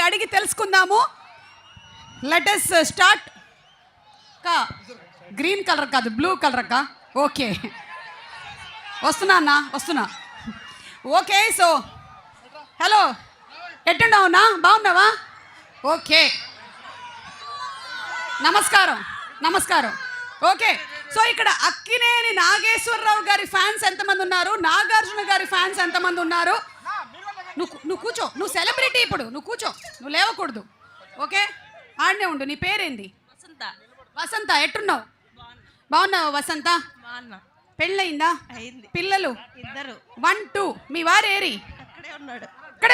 అడిగి తెలుసుకుందాము. Let us start. Green colour కాదు, బ్లూ కలర్ అక్క. ఓకే, వస్తున్నా అన్న, వస్తున్నా. ఓకే, సో హలో, ఎట్టున్నావునా? బాగున్నావా? ఓకే, నమస్కారం నమస్కారం. ఓకే, సో ఇక్కడ అక్కినేని నాగేశ్వరరావు గారి ఫ్యాన్స్ ఎంతమంది ఉన్నారు? నాగార్జున గారి ఫ్యాన్స్ ఎంతమంది ఉన్నారు? నువ్వు కూర్చో, నువ్వు సెలబ్రిటీ ఇప్పుడు, నువ్వు కూర్చో, నువ్వు లేవకూడదు. ఓకే, ఆడనే ఉండు. నీ పేరేంది? వసంత. వసంత, ఎట్టున్నావు? బాగున్నావు వసంత? పెళ్ళయిందా? అయింది. పిల్లలు? 2. 1 2. మీ వారు ఏరి? అక్కడే ఉన్నాడు. ఇక్కడ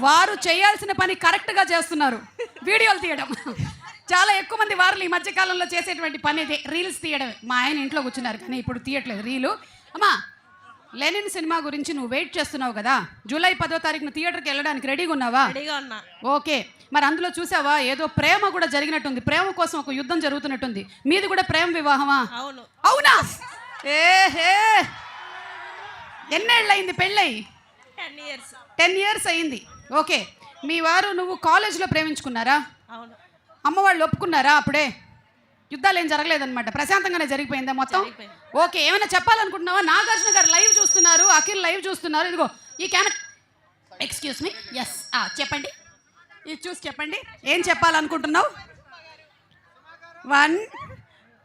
వారు చేయాల్సిన పని కరెక్ట్గా చేస్తున్నారు, వీడియోలు తీయడం. చాలా ఎక్కువ మంది వారు ఈ మధ్యకాలంలో చేసేటువంటి పని ఇదే, రీల్స్ తీయడమే. మా ఆయన ఇంట్లో కూర్చున్నారు కానీ ఇప్పుడు తీయట్లేదు రీలు. అమ్మా, లెనిన్ సినిమా గురించి నువ్వు వెయిట్ చేస్తున్నావు కదా, జూలై 10వ తారీఖున థియేటర్కి వెళ్ళడానికి రెడీగా ఉన్నావా? రెడీగా ఉన్నా. ఓకే, మరి అందులో చూసావా ఏదో ప్రేమ కూడా జరిగినట్టుంది, ప్రేమ కోసం ఒక యుద్ధం జరుగుతున్నట్టుంది. మీది కూడా ప్రేమ వివాహమా? అవును. అవునా? ఏహే, ఎన్నేళ్ళయింది పెళ్ళయి? 10 years. 10 years అయింది. ఓకే, మీ వారు నువ్వు కాలేజీలో ప్రేమించుకున్నారా? అవును. అమ్మ వాళ్ళు ఒప్పుకున్నారా? అప్పుడే యుద్ధాలు ఏం జరగలేదన్నమాట, ప్రశాంతంగానే జరిగిపోయిందా మొత్తం? ఓకే, ఏమైనా చెప్పాలనుకుంటున్నావా? నాగార్జున గారు లైవ్ చూస్తున్నారు, అఖిల్ లైవ్ చూస్తున్నారు. ఇదిగో ఈ కెమెరా, ఎక్స్క్యూజ్ మీ. ఎస్, చెప్పండి, ఇది చూసి చెప్పండి, ఏం చెప్పాలనుకుంటున్నావు? 1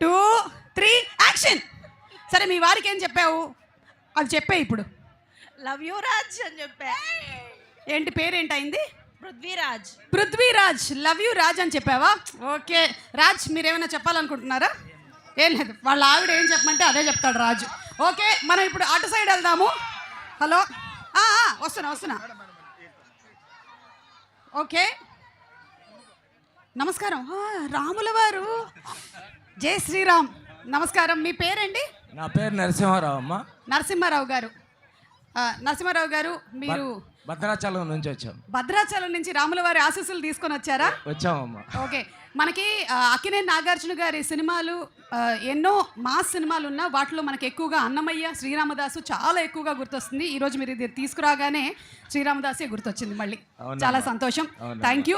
2 3 యాక్షన్. సరే, మీ వారికి ఏం చెప్పావు అది చెప్పే ఇప్పుడు. లవ్ యూ రాజ్ అని చెప్పా. ఏంటి పేరేంటి అయింది? పృథ్వీరాజ్. పృథ్వీరాజ్, లవ్ యూ రాజ్ అని చెప్పావా? ఓకే రాజ్, మీరేమైనా చెప్పాలనుకుంటున్నారా? ఏం లేదు, వాళ్ళ ఆవిడ ఏం చెప్పమంటే అదే చెప్తాడు రాజు. ఓకే, మనం ఇప్పుడు అటు సైడ్ వెళ్దాము. హలో, వస్తున్నా. ఓకే, నమస్కారం. రాముల వారు, జై శ్రీరామ్. నమస్కారం, మీ పేరండి? నా పేరు నరసింహారావు అమ్మ. నరసింహారావు గారు. నరసింహారావు గారు, మీరు భద్రాచలం నుంచి వచ్చాం. భద్రాచలం నుంచి రాముల వారి ఆశీస్సులు తీసుకొని వచ్చారా? వచ్చామమ్మా. ఓకే, మనకి అక్కినేని నాగార్జున గారి సినిమాలు ఎన్నో మాస్ సినిమాలు ఉన్నా వాటిలో మనకి ఎక్కువగా అన్నమయ్య, శ్రీరామదాసు చాలా ఎక్కువగా గుర్తొస్తుంది. ఈరోజు మీరు ఇది తీసుకురాగానే శ్రీరామదాసే గుర్తొచ్చింది మళ్ళీ. చాలా సంతోషం, థ్యాంక్ యూ.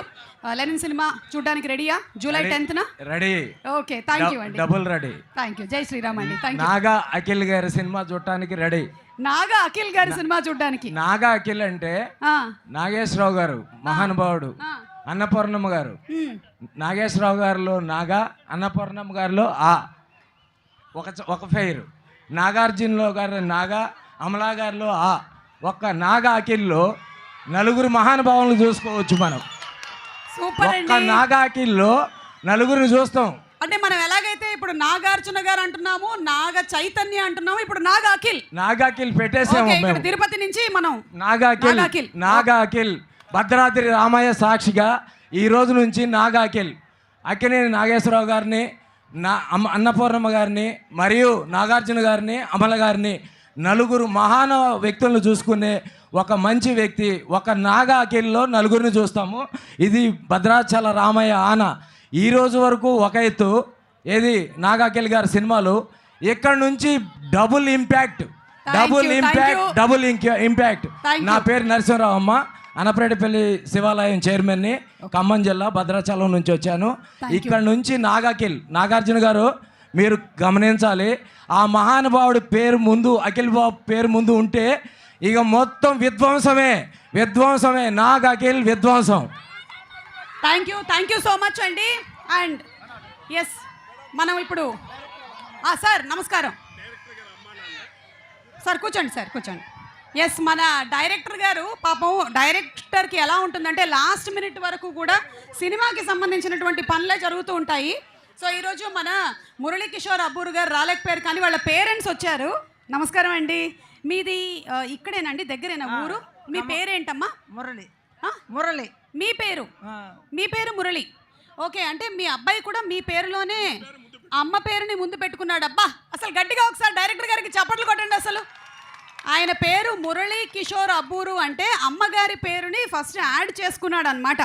లెనిన్ సినిమా చూడడానికి రెడీయా? July 10th ready. Okay, thank you అండి. Double ready. థ్యాంక్ యూ, జై శ్రీరామ్ అండి. Thank you. నాగా అఖిల్ గారి సినిమా చూడటానికి రెడీ. నాగా అఖిల్ గారి సినిమా చూడడానికి? నాగా అఖిల్ అంటే నాగేశ్వరరావు గారు మహానుభావుడు, అన్నపూర్ణమ్మ గారు. నాగేశ్వరరావు గారిలో నాగా, అన్నపూర్ణమ్మ గారిలో ఒక ఫెయిర్. నాగార్జునలో గారు నాగా, అమలా గారిలో ఒక్క నాగా అఖిల్లో నలుగురు మహానుభావులను చూసుకోవచ్చు మనం. సూపర్. ఒక్క నాగా అఖిల్లో నలుగురిని చూస్తాం. అంటే మనం ఎలాగైతే ఇప్పుడు నాగార్జున గారు అంటున్నాము, నాగ చైతన్య అంటున్నాము, ఇప్పుడు నాగా అఖిల్. నాగా అఖిల్ పెట్టేసాము మేము. తిరుపతి నుంచి మనం నాగా అఖిల్ భద్రాద్రి రామయ్య సాక్షిగా ఈ రోజు నుంచి నాగా అఖిల్, అక్కినేని నాగేశ్వరరావు గారిని, అన్నపూర్ణమ్మ గారిని, మరియు నాగార్జున గారిని, అమల గారిని, నలుగురు మహాన వ్యక్తులను చూసుకునే ఒక మంచి వ్యక్తి, ఒక నాగా అఖిల్లో నలుగురిని చూస్తాము. ఇది భద్రాచల రామయ్య ఆన. ఈ రోజు వరకు ఒక ఎత్తు ఏది నాగా అఖిల్ గారి సినిమాలు. ఇక్కడ నుంచి డబుల్ ఇంపాక్ట్. నా పేరు నరసింహరావు అమ్మ, అనపరేటపల్లి శివాలయం చైర్మన్ని, ఖమ్మం జిల్లా భద్రాచలం నుంచి వచ్చాను. ఇక్కడ నుంచి నాగార్జున గారు మీరు గమనించాలి, ఆ మహానుభావుడి పేరు ముందు, అఖిల్ బాబు పేరు ముందు ఉంటే ఇక మొత్తం విధ్వంసమే. నాగా అఖిల్ విధ్వంసం. థ్యాంక్ యూ సో మచ్ అండి. అండ్ ఎస్, మనం ఇప్పుడు సార్ నమస్కారం సార్, కూర్చోండి. ఎస్, మన డైరెక్టర్ గారు, పాపం డైరెక్టర్కి ఎలా ఉంటుందంటే లాస్ట్ మినిట్ వరకు కూడా సినిమాకి సంబంధించినటువంటి పనులే జరుగుతూ ఉంటాయి. సో ఈరోజు మన మురళీ కిషోర్ అబ్బూరు గారు రాలేకపోయారు, కానీ వాళ్ళ పేరెంట్స్ వచ్చారు. నమస్కారం అండి, మీది ఇక్కడేనండి, దగ్గరేనా ఊరు? మీ పేరేంటమ్మా? మురళి. మీ పేరు మురళి. ఓకే, అంటే మీ అబ్బాయి కూడా మీ పేరులోనే అమ్మ పేరుని ముందు పెట్టుకున్నాడు. అబ్బా, అసలు గట్టిగా ఒకసారి డైరెక్టర్ గారికి చప్పట్లు కొట్టండి. అసలు ఆయన పేరు మురళీ కిషోర్ అబ్బూరు అంటే అమ్మగారి పేరుని ఫస్ట్ యాడ్ చేసుకున్నాడు అనమాట.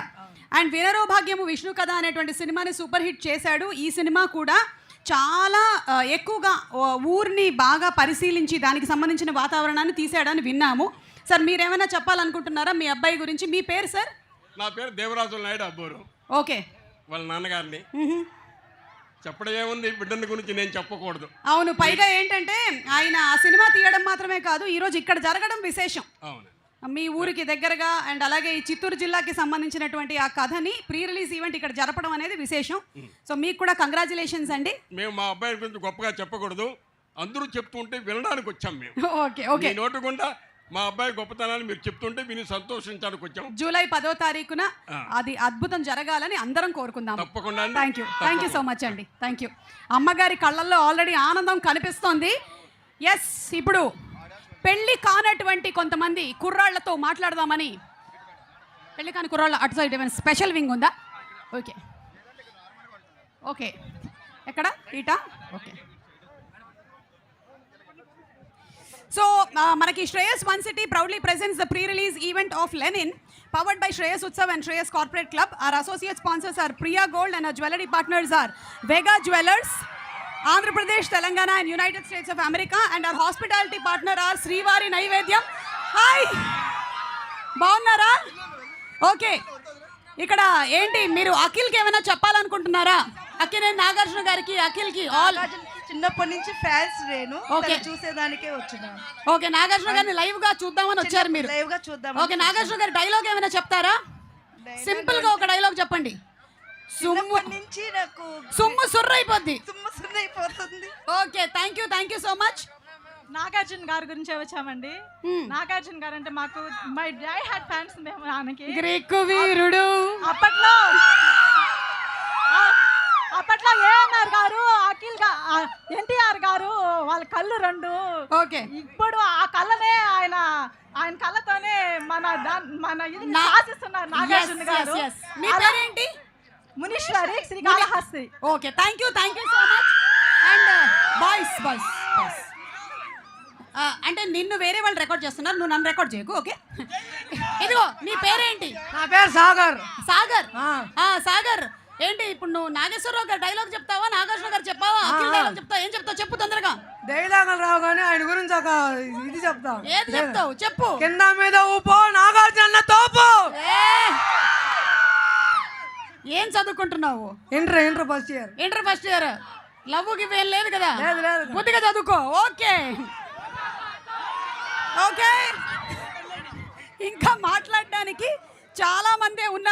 అండ్ వినరో భాగ్యము విష్ణు కథ అనేటువంటి సినిమాని సూపర్ హిట్ చేశాడు. ఈ సినిమా కూడా చాలా ఎక్కువగా ఊరిని బాగా పరిశీలించి దానికి సంబంధించిన వాతావరణాన్ని తీసాడని విన్నాము. సార్, మీరేమైనా చెప్పాలనుకుంటున్నారా మీ అబ్బాయి గురించి? మీ పేరు సార్? నా పేరు దేవరాజు నాయుడు అబ్బోరు. ఓకే. వాళ్ళ నాన్నగారిని. చెప్పడం ఏముంది, బిడ్డని గురించి నేను చెప్పకూడదు. అవును, పైగా ఏంటంటే ఆయన ఆ సినిమా తీయడం మాత్రమే కాదు, ఈరోజు ఇక్కడ జరగడం విశేషం. అవును. మీ ఊరికి దగ్గరగా అండ్ అలాగే ఈ చిత్తూరు జిల్లాకి సంబంధించినటువంటి ఆ కథని ప్రీ రిలీజ్ ఈవెంట్ ఇక్కడ జరపడం అనేది విశేషం. సో మీకు కూడా కంగ్రాచులేషన్స్ అండి. మేము మా అబ్బాయి గురించి గొప్పగా చెప్పకూడదు, అందరూ చెప్తుంటే వినడానికి వచ్చాం మేము. Okay okay. మీ నోటి గుండా మా అబ్బాయి గొప్పతనాన్ని మీరు చెప్తుంటే విని సంతోషించడానికి వచ్చాం. జూలై 10వ తారీఖున అది అద్భుతం జరగాలని అందరం కోరుకుందాం. తప్పకుండా. థ్యాంక్ యూ సో మచ్ అండి. Thank you. అమ్మగారి కళ్ళల్లో ఆల్రెడీ ఆనందం కనిపిస్తోంది. ఎస్, ఇప్పుడు పెళ్లి కానటువంటి కొంతమంది కుర్రాళ్లతో మాట్లాడదామని. పెళ్లి కాని కుర్రాళ్ళ అటు సైడ్ ఏమైనా స్పెషల్ వింగ్ ఉందా? Okay okay. ఎక్కడ? ఈటా? ఓకే. సో మనకి Shreyas one city proudly presents the pre release event of Lenin powered by Shreyas Utsav and Shreyas Corporate Club. Our associate sponsors are Priya Gold and our jewelry partners are Vega Jewelers, Andhra Pradesh, Telangana and United States of America, and our hospitality partner are Srivari Naivedyam. Hi, బాగున్నారా? Okay. ఇక్కడ ఏంటి మీరు అఖిల్కి ఏమైనా చెప్పాలనుకుంటున్నారా? అక్కినేని నాగార్జున గారికి, అఖిల్కి all చిన్నప్పటి నుంచి fans నేను. Okay. చూసేదానికే వచ్చినాను. ఓకే, నాగార్జున గారిని లైవ్ గా చూద్దామని వచ్చారు మీరు. లైవ్ గా చూద్దాం. ఓకే, నాగార్జున గారి డైలాగ్ ఏమైనా చెప్తారా? సింపుల్ గా ఒక డైలాగ్ చెప్పండి. నుంచి నాకు సుమ్ము సుర్ర అయిపోద్ది. అయిపోతుంది. Okay, thank you so much. Nagarjuna గారి గురించి వచ్చామండి. నాగార్జున గారు అంటే మాకు మై డై హార్ట్ ఫ్యాన్స్ మేము. ఆయనకి గ్రీకు వీరుడు. అప్పట్లో ఏఎన్ఆర్ గారు, అఖిల్ ఎన్టీఆర్ గారు వాళ్ళ కళ్ళు రెండు. ఓకే. ఇప్పుడు ఆ కళ్ళనే ఆయన కళ్ళతోనే మన ఇది శాసిస్తున్నారు నాగార్జున గారు. మీ పేరేంటి? Muneeswari Srikalahasti. Okay, thank you so much. And boys అంటే నిన్ను వేరే వాళ్ళు రికార్డ్ చేస్తున్నారు, నువ్వు నన్ను రికార్డ్ చేయకు. ఓకే, ఇదిగో నీ పేరేంటి? నా పేరు సాగర్. సాగర్ ఏంటి ఇప్పుడు నువ్వు నాగేశ్వరరావు గారు డైలాగ్ చెప్తావా, నాగార్జున గారు చెప్పావా, అఖిల్ డైలాగ్ చెప్తావా? ఏం చెప్తావు చెప్పు తొందరగా. డైలాగులు రావు కానీ ఆయన గురించి ఒక ఇది చెప్తా. ఏది చెప్తావు చెప్పు. కింద మీద ఊపో నాగార్జున తోపు. ఏం చదువుకుంటున్నావు? Inter first year. Love give ఏం లేదు కదా? లేదు. బుద్ధిగా చదువుకో. ఓకే. ఇంకా మాట్లాడడానికి చాలా మంది ఉన్నారు.